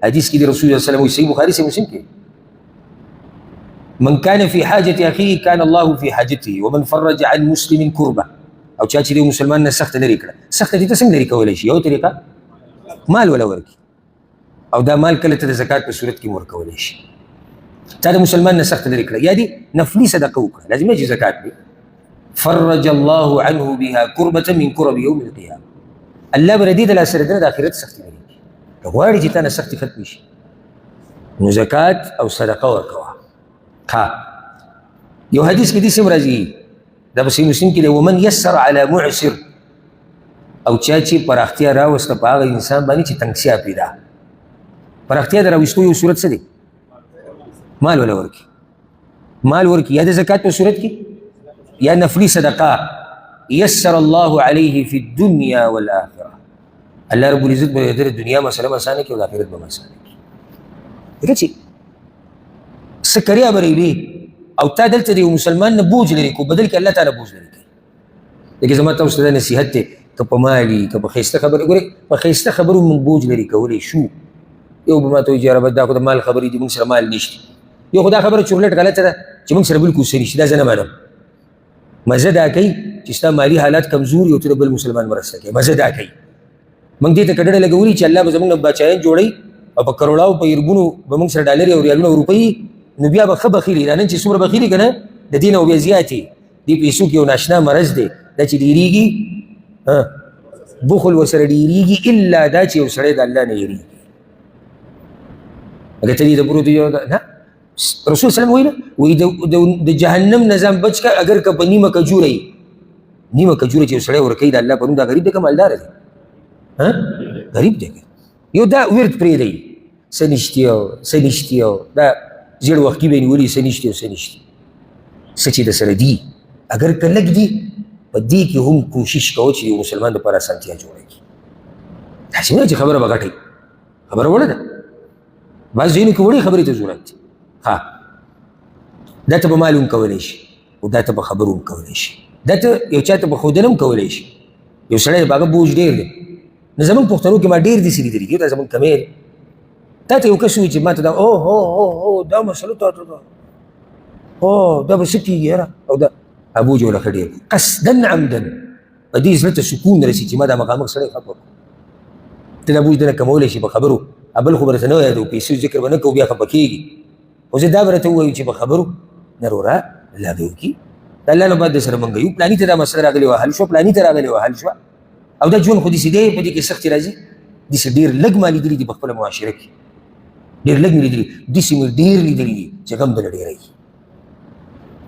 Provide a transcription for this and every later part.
حدیث کې د رسول الله صلی الله علیه وسلم صحیح بخاری سے مسلم کې من كان في حاجة أخيه كان الله في حاجته ومن فرج عن مسلم كربة او چا چې د مسلمان نه سخت لري کړه سخت دي ته څنګه لري کولای شي یو طریقه مال ولا ورکی او دا مال کله ته د زکات په صورت کې ورکولای شي تا د مسلمان نه سخت لري کړه یا دي نفلي صدقه وکړه لازم یې زکات دی فرج الله عنه بها كربة من كرب يوم القيامة الله بردي د لاسره د اخرت سخت لري غواړي چې تا نه سخت ختم شي نو زکات او صدقه ورکوه ها یو حدیث کې دې سم راځي دا په مسلم کې دی ومن يسر على معسر او چا چې پراختیا راوسته په هغه انسان باندې چې تنګسیا پیدا پراختیا د راوستو یو صورت څه دی مال ولا ورکی مال ورکی یا د زکات په صورت کې یا نفلی صدقه يسر الله عليه في الدنيا والآخرة الله رب العزت به د دنیا مسله آسانه کې او د آخرت به آسانه کې دغه چې سکریا بریلی او تا دلته دی مسلمان نه بوج لري کو بدل کې الله تعالی بوج لري لکه زما تاسو ته نصیحت ته که په مالی که په خیسته خبره ګوري په خیسته خبرو من بوج لري کولی شو یو به ما ته وایي رب دا خو د مال خبرې دي موږ سره مال نشته یو خدا خبره چورلټ غلطه ده چې موږ سره بالکل صحیح شي دا زه نه منم مزه دا کوي چې ستا مالی حالات کمزور یو ته بل مسلمان مرسته کوي مزه دا کوي موږ دې ته کډړه لګولي چې الله به زموږ بچایان جوړي او په کروڑاو په یرګونو به موږ سره ډالر او ریالونه او روپۍ نو بیا به ښه بخیلي دا نن چې څومره بخیلي که نه د دې نه او بیا زیاتې دې پیسو کې یو ناشنا مرض دی دا چې ډېرېږي بخل ورسره ډېرېږي الا دا چې یو سړی د الله نه یېرېږي اګه ته دې د پروت یو نه رسول سلم وایي نه وایي د جهنم نه ځان بچ که اگر که په نیمه کجوره یي نیمه کجوره چې یو سړی ورکوي د الله په نوم دا غریب دی که مالداره دی غریب دی یو دا ورد پرېږدئ څه نشتي او دا زیړ وختي به یې نیولي څه نشتي او څه نشتي څه چې د سره دي اگر که لږ دي په دې کې هم کوشش کوه چې یو مسلمان دپاره اسانتیا جوړه کړي داسې نه چې خبره به غټئ خبره وړه ده بعض ځایونو کې وړې خبرې ته ضرورت دی ها دا ته به مال هم کولی شي او دا ته به خبرو هم کولی شي دا ته یو چا ته به ښودنه هم کولی شي یو سړی په هغه بوج ډېر دی نو زموږ پښتنو کې ما ډېر داسې لیدلي دي دا زموږ کمی دی تا ته یو کس وایي چې ما ته دا دا مسله تا ته ده دا به څه کېږي یاره او دا بوج ولکه ډېر قصدا عمدا په دې زړه ته سکون رسي چې ما دا مخامخ سړی خط وکړو ته دا بوج دنه کمولی شي په خبرو بل خو به درته نه وایي د پیسو ذکر به نه کوو بیا خفه کېږي خو زه دا به راته ووایو چې په خبرو نه وروره الله به وکړي د الله نه بعد درسره منګوي پلاني ته دا مسله راغلې وه حل شوه پلاني ته راغلې وه حل شوه او دا ژوند خو داسې دی په دې کې سختې راځي داسې ډېر لږ ما لیدلي دي په خپله معاشره کې ډېر لږ مې لیدلي داسې مې ډېر لیدلي دي چې غم دله ډېروي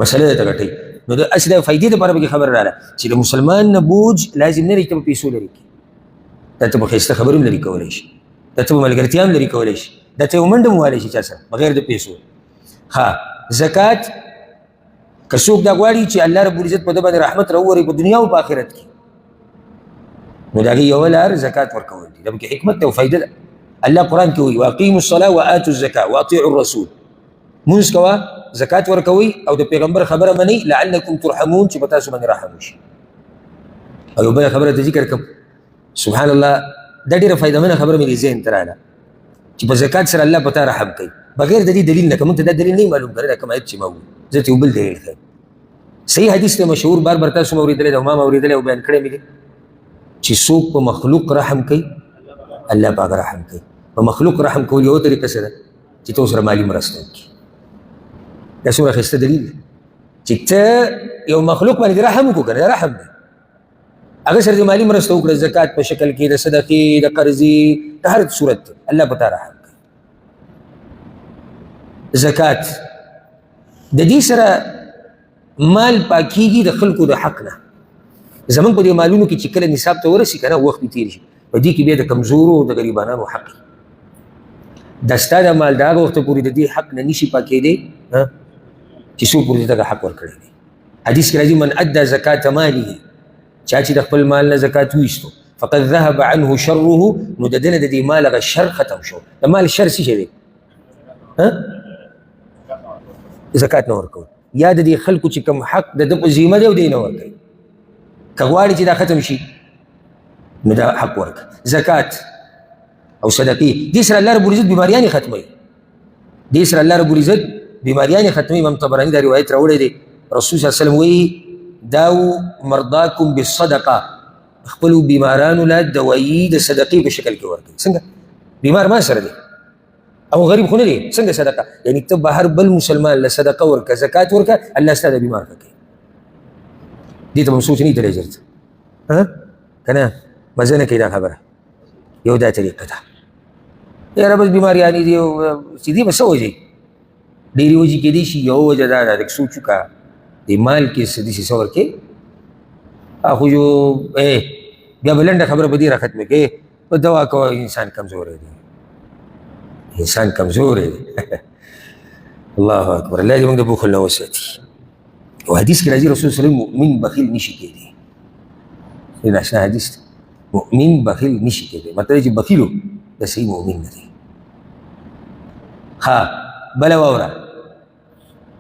مسله درته ګټئ نو د هسې د فایدې دپاره پکې خبره راغله چې د مسلمان نه بوج لازم نه دی چې ته په پیسو لرې کړي دا ته به ښایسته خبرې هم لرې کولی شي دا ته به ملګرتیا هم لرې کولی شي دا ته یو منډه هم وهلی شي چا سره بغیر د پیسو ها زکات که څوک دا غواړي چې الله رب العزت په ده باندې رحمت راووري په دنیا او په آخرت کې نو د هغې یوه لار زکات ورکول دي دا پکې حکمت دی او فایده ده الله قرآن کې وایي واقیموا الصلاة وآتوا الزکاة واطیعوا الرسول مونځ کوه زکات ورکوئ او د پیغمبر خبره منئ لعلکم ترحمون چې په تاسو باندې رحم وشي او یو بله خبره ته ذکر کړم سبحان الله دا ډېره فایدمنه خبره مې دې ذهن ته راغله چې په زکات سره الله په تا رحم کوي بغیر د دې دلیل نه که موږ ته دا دلیل نه معلوم کړی دا کوم آیت چې ما وویل زه ته یو بل دلیل ښیم صحیح حدیث دی مشهور بار بار تاسو م اورېدلی دی او ما م اورېدلی او بیان کړی مې دی چې څوک په مخلوق رحم کوي الله پاک رحم کوي په مخلوق رحم کول یوه طریقه څه ده چې ته ورسره مالي مرسته وکړي دا څومره ښایسته دلیل دی چې ته یو مخلوق باندې رحم وکړو که نه دا رحم دی هغه سره د مالي مرسته وکړه زکات په شکل کې د صدقې د قرضې د هر صورت دی الله په تا رحم کوي زکات د دې سره مال پاکیږي د خلکو د حق نه زمونږ په دې مالونو کې چې کله نصاب ته ورسي که نه وخت به تېر شي په دې کې بیا د کمزورو د غریبانانو حق دا ستا د مال د هغه وخته پورې د دې حق نه نشي پاکېدی چې څوک پورې دغه حق ورکړی دی حدیث کې راځي من ادى زکات ماله چا چې د خپل مال نه زکات ویستو فقد ذهب عنه شره نو د ده نه د دې مال هغه شر ختم شو د مال شر څه شی دی زکات نه ورکول یا د دې خلکو چې کوم حق د ده په ذمه دی او دی نه ورکوي که غواړي چې دا ختم شي نو دا حق ورکړه زکات او صدقې. دې سره الله رب العزت بیماریانې ختموي، دې سره الله رب العزت بیماریانې ختموي. امام طبراني دا روایت راوړی دی، رسول صلی الله علیه وسلم وایي داو مرضاکم بالصدقه، خپلو بیمارانو له دوایي د صدقې په شکل کې ورکوي. څنګه بیمار ما سره دی او غریب خو نه دی، څنګه صدقه؟ یعنی ته بهر بل مسلمان له صدقه ورکه، زکات ورکه، الله ستا د بیمار ښه کوي. دې ته به سوچ نه تللی ژر که نه مزه نه کوي دا خبره. یو دا طریقه ده یاره بس بیماریانې دي چې دي به څه وجې ډېرې وجې کېدای شي. یو وجه دا ده لږ سوچ وکړه د مال کې څه داسې څه ورکې خو جو بیا به لنډه خبره په دې را ختمه کې په دوا کوه. انسان کمزوری دی، انسان کمزوری دی. الله اکبر. الله دې موږ د بخل نه وساتي. او حدیث کې راځي رسول صلی الله علیه وسلم مؤمن بخیل نشي کېدی. دې ناشنا حدیث دی، مؤمن بخیل نشي کېدی، مطلب چې بخیل د صحیح مؤمن نه دی. ها بله واوره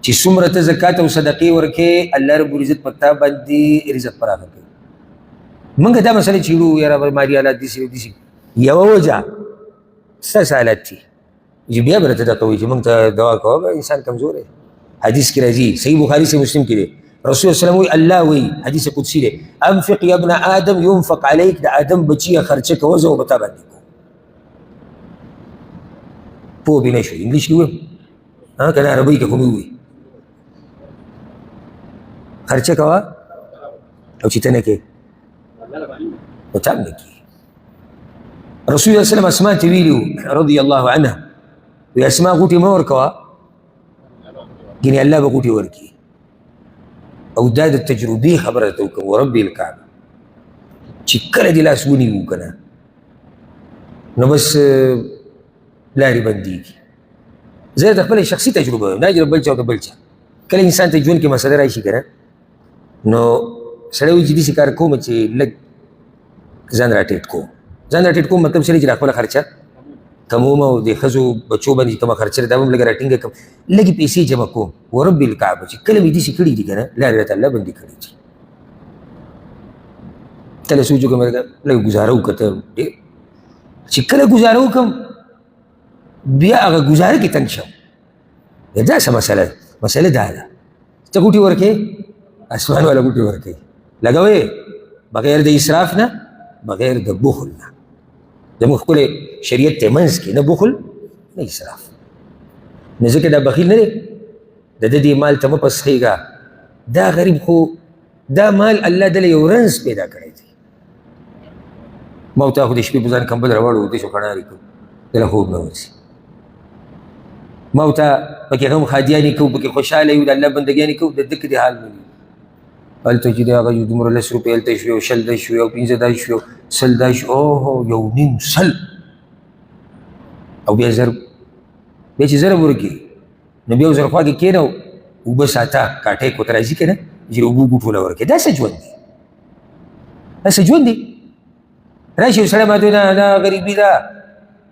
چې څومره ته زکات او صدقې ورکې الله رب العزت په تا باندې رزق پراخه کوي. موږ دا مسله چیړو یاره مالي حالات داسې او داسې، یوه وجه ستاسې حالات دي چې بیا به راته دا کوي چې موږ ته دوا کوه، انسان کمزوری. حدیث کې راځي صحیح بخاري صحیح مسلم کې دی، رسول الله وایي الله وایي حدیث قدسي دی انفق یا ابن آدم ينفق عليك، د آدم بچیه خرچه کوه زه به تا باندې کوم. پوه بې نه شوي انګلیش کې ووایم که نه عربۍ کې خو مې ووایي خرچه کوه او چې ته نه کوې نو تا هم نه کېږي. رسول الله وسلم اسما ته ویلي رضی الله عنها وی اسما غوټې مه ورکوه ګینې الله به غوټې ورکړي. او دا د تجربې خبره ته وکړم ورب الکعبه چې کله دې لاس ونیو که نه نو بس لارې بندېږي. زه د خپلې شخصي تجربه وایم، دا بل چا او د بل چا. کله انسان ته ژوند کې مسله راشي که نه نو سړی وایي چې داسې کار کوم چې لږ ځان راټیټ کوم. ځان راټیټ کوم مطلب سړی چې دا خپله خرچه کموم او د ښځو بچو باندې چې کومه خرچه ده دا به هم لږه راټینګه کړم، لږې پیسې جمع کوم. ورب الکعبه چې کله مې داسې کړي دي که نه لارې راته الله بندې کړي دي. کله سوچ وکړم لږ ګزاره وکړه ته ډېر چې کله ګزاره وکړم بیا هغه ګزاره کې تنګ شم. دا څه مسله ده؟ مسله دا ده ته غوټې ورکې اسمان والا غوټې ورکې لګوې بغیر د اسراف نه بغیر د بخل نه. زموږ ښکلی شریعت ته منځ کې نه بخل نه اسراف. نو ځکه دا بخیل نه دی د ده دې مال ته مه پسخېږه. دا غریب خو دا مال الله دله یو رنځ پیدا کړی دی. ما او تا خو د شپې په ځان کمبل راوړو دې شو کڼارې کوو دله خوب نه ورځي. ما او تا پکې غم خادیانې کوو پکې خوشحاله یو د الله بندګیانې کوو د دکې دې حال نه وي. هلته چې دی هغه دومره 10 روپۍ هلته شوې او 20 دای شوې او 15 دای شوې او 100 دای شوې اوهو 1.5 او بیا زر بیا چې زر ورکړي نو بیا زر خوا کې کېنه اوبه ساته کاټۍ کوته راځي که نه چې اوبه ګوټونه ورکړي. دا څه ژوند دی؟ دا څه ژوند دی؟ راشي یو سړی ما ته وایي دا غریبي ده.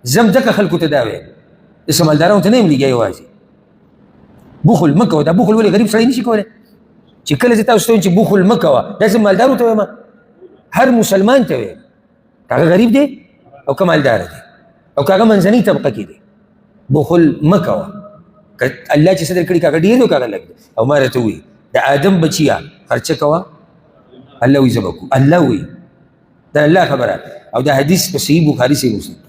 زم ځکه خلکو ته دا وایم د سمالدارانو ته نه یم لګیا یوازې بخل مه کوه. دا بخل ولې غریب سړی نشي کولی چې کله زه تاسو ته وایم چې بخل مه کوه داسې مالدارو ته وایم هر مسلمان ته وایم که هغه غریب دی او که مالدار دی او که هغه منځنۍ طبقه کې دی بخل مه کوه. که الله چې څه درکړي که هغه ډېر دی او که هغه لږ دی. او ما راته ووایي د آدم بچیه خرچه کوه الله وایي زه به کوم. الله وایي دا الله خبره. او دا حدیث په صحیح بخاري صحیح مسلم کې.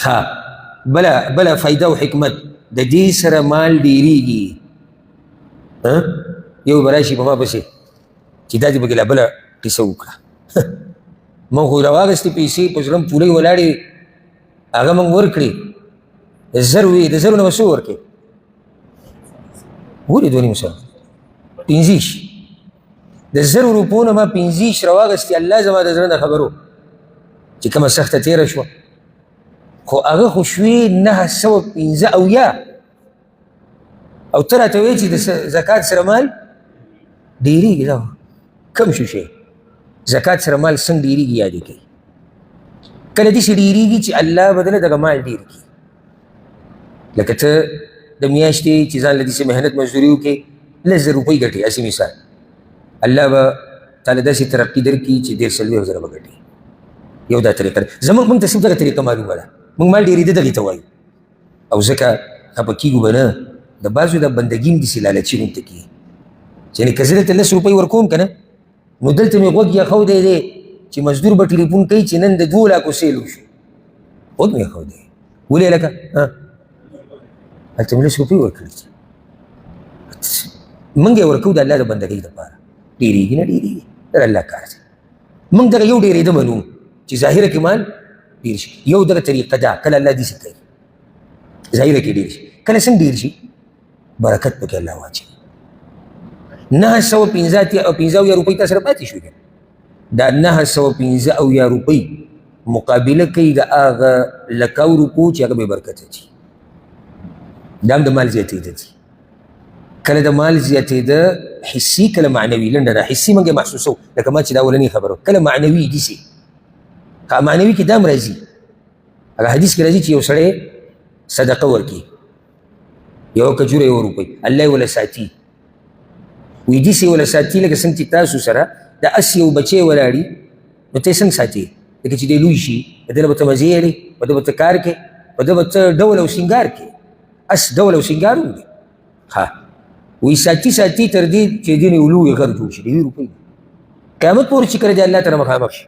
ښه بله فایده او حکمت د دې سره مال ډېرېږي. یو به راشي په ما پسې چې دا دې پکې لا بله قصه وکړه موږ خو راواغېستې پیسې په زړه پورې ولاړې هغه موږ ورکړې د زر وې د زرو نه به څو ورکړې ولې 2.5 15 د 1000 روپو نه ما 15 راواغېستې الله زما د زړه نه خبر و چې کومه سخته تېره شوه خو هغه خو شوې 915 او ته راته وایې چې د زکات سره مال ډېرېږي. دا کم شو شی زکات سره مال څنګه ډېرېږي یادې کوي. کله داسې ډېرېږي چې الله بدله دغه مال ډېر کړي. لکه ته د میاشتې چې ځان له داسې محنت مزدوري وکړې 1000 روپۍ ګټې هسې مثال الله به تعالی داسې ترقي درکړي چې 1.5 زره به ګټې یو دا طریقه ده زموږ ته صرف دغه طریقه معلومه ده موږ مال ډېرېده دغې ته وایو او ځکه خفه کېږو به نه د بعضو د بندګي هم داسې لالچي غوندې کېږي چې یعنې که زه دلته 10 روپۍ ورکوم که نه نو دلته مې غوږ ایښودی دی چې مزدور به ټلیفون کوي چې نن د 2 لاکو سیل وشو غوږ مې ایښودی ولې لکه هلته مې 10 روپۍ ورکړي دي موږ یې ورکوو د الله د بندګۍ دپاره ډېرېږي نه ډېرېږي دا د الله کار دی موږ دغه یو ډېرېده منو چې ظاهره کې مال ډېر شي یو دغه طریقه ده کله الله داسې کوي ظاهره کې ډېر شي کله څنګه ډېر شي برکت پکې الله واچوي 915 روپۍ تا سره پاتې شوې دا 915 روپۍ مقابله کوي د هغه لکاو روپو چې هغه بې برکته دي دا هم د مال زیاتېده دي کله د مال زیاتېده حسي کله معنوي لنډه ده حسي موږ یې محسوسو لکه ما چې دا اولنۍ خبره کله معنوي داسې معنوي کې دا هم راځي هغه حدیث کې راځي چې یو سړی صدقه ورکړي یو کجوره 1 روپۍ الله یې وله ساتي وایي داسې وله ساتي لکه څنګه چې تاسو سره د اس یو بچی ولاړي نو ته یې څنګه ساتې لکه چې دی لوی شي په ده به ته مزې یې په ده به ته کار کې په ده به ته ډول او سینګار کې اس ډول او سینګار وکړي ها وایي ساتي ساتي تر دې چې دې نه یو لوی غر جوړ شي د 1 روپۍ قیامت پورې چې کله د الله سره مخامخ شي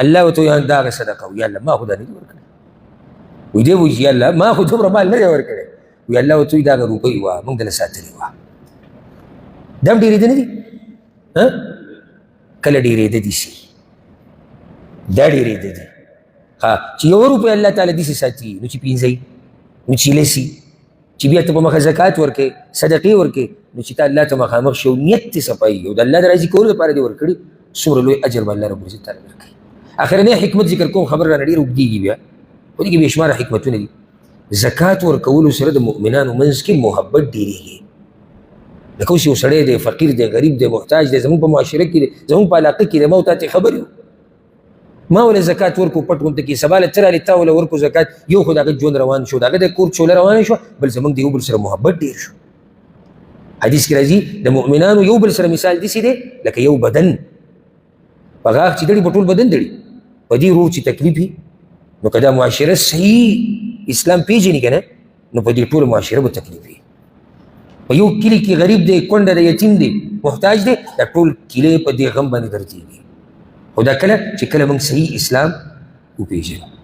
الله ورته وایي دا هغه صدقه وي یا الله ما خو دا نه دي ورکړی وایي دی وایي یا الله ما خو دومره مال نه دی ورکړی وایي الله ورته وایي دا هغه روپۍ وه موږ دله ساتلې وه دا هم ډېرېده نه دي کله ډېرېده دي سي دا ډېرېده دي چې 1 روپۍ الله تعالی داسې ساتي نو چې 15 نو چې لسي چې بیا ته په مخه زکات ورکې صدقې ورکې نو چې ته الله ته مخامخ شو نیت دې صفایي او د الله د راضي کولو لپاره دې ورکړي څومره لوی اجر به الله رب العزت تعالی درکړي اخرنی حکمت ذکر کوم خبر رانه ډېره اوږدېږي بیا په دې کې بې شماره حکمتونه دي زکات ورکولو سره د مؤمنانو منځ کې محبت ډېرېږي لکه اوس یو سړی دی فقیر دی غریب دی محتاج دی زموږ په معاشره کې دی زموږ په علاقه کې دی ما ورته خبر یو ما ولې زکات ورکو پټ غونډه کې سبا له ته رالې تا ولې ورکو زکات یو خو د هغه ژوند روان شو د هغه د کور چوله روانه شوه بل زموږ د یو بل سره محبت ډېر شو حدیث کې راځي د مؤمنانو یو بل سره مثال داسې دی لکه یو بدن په غاښ چې دړي په ټول بدن دړي په دې روح چې تکلیف وي نو که دا معاشره صحیح اسلام پیژني که نه نو په دې ټوله معاشره به تکلیف وي په یو کلي کې غریب دی کونډه دی یتیم دی محتاج دی دا ټول کلی په دې غم باندې درتېږي خو دا کله چې کله موږ صحیح اسلام وپېژنو